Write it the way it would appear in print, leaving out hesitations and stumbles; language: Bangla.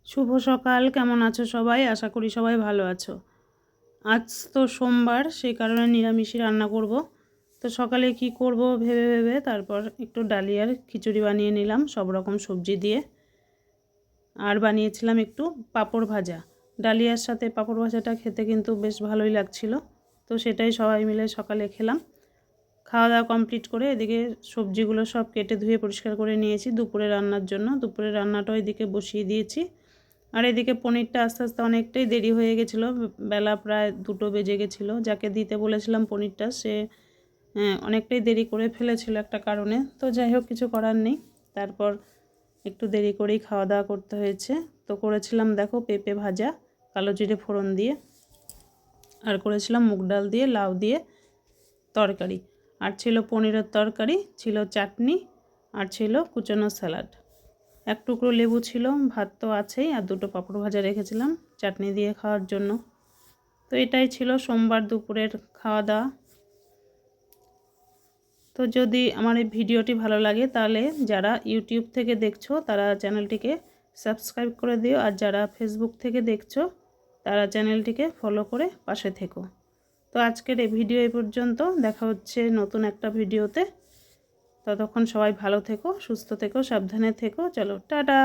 শুভ সকাল, কেমন আছো সবাই? আশা করি সবাই ভালো আছো। আজ তো সোমবার, সেই কারণে নিরামিষই রান্না করব। তো সকালে কি করব ভেবে ভেবে তারপর একটু ডালিয়ার খিচুড়ি বানিয়ে নিলাম সব রকম সবজি দিয়ে। আর বানিয়েছিলাম একটু পাঁপড় ভাজা। ডালিয়ার সাথে পাঁপড় ভাজাটা খেতে কিন্তু বেশ ভালোই লাগছিল। তো সেটাই সবাই মিলে সকালে খেলাম। খাওয়া দাওয়া কমপ্লিট করে এদিকে সবজিগুলো সব কেটে ধুয়ে পরিষ্কার করে নিয়েছি দুপুরে রান্নার জন্য। দুপুরে রান্নাটাও এদিকে বসিয়ে দিয়েছি। আর এদিকে পনিরটা আস্তে আস্তে অনেকটাই দেরি হয়ে গেছিলো, বেলা প্রায় 2টো বেজে গেছিলো। যাকে দিতে বলেছিলাম পনিরটা সে অনেকটাই দেরি করে ফেলেছিল একটা কারণে। তো যাই হোক, কিছু করার নেই। তারপর একটু দেরি করেই খাওয়া দাওয়া করতে হয়েছে। তো করেছিলাম দেখো পেঁপে ভাজা কালো জিরে ফোড়ন দিয়ে, আর করেছিলাম মুগ ডাল দিয়ে লাউ দিয়ে তরকারি, আর ছিল পনিরের তরকারি, ছিল চাটনি, আর ছিল কুচানো স্যালাড। এক টুকরো লেবু ছিল, ভাত তো আছেই, আর 2টো পাঁপড় ভাজা রেখেছিলাম চাটনি দিয়ে খাওয়ার জন্য। তো এটাই ছিল সোমবার দুপুরের খাওয়া দাওয়া। তো যদি আমার এই ভিডিওটি ভালো লাগে তাহলে যারা ইউটিউব থেকে দেখছো তারা চ্যানেলটিকে সাবস্ক্রাইব করে দিও, আর যারা ফেসবুক থেকে দেখছো তারা চ্যানেলটিকে ফলো করে পাশে থেকো। তো আজকের এই ভিডিও এই পর্যন্ত, দেখা হচ্ছে নতুন একটা ভিডিওতে। ততক্ষণ সবাই ভালো থেকো, সুস্থ থেকো, সাবধানে থেকো। চলো টাটা।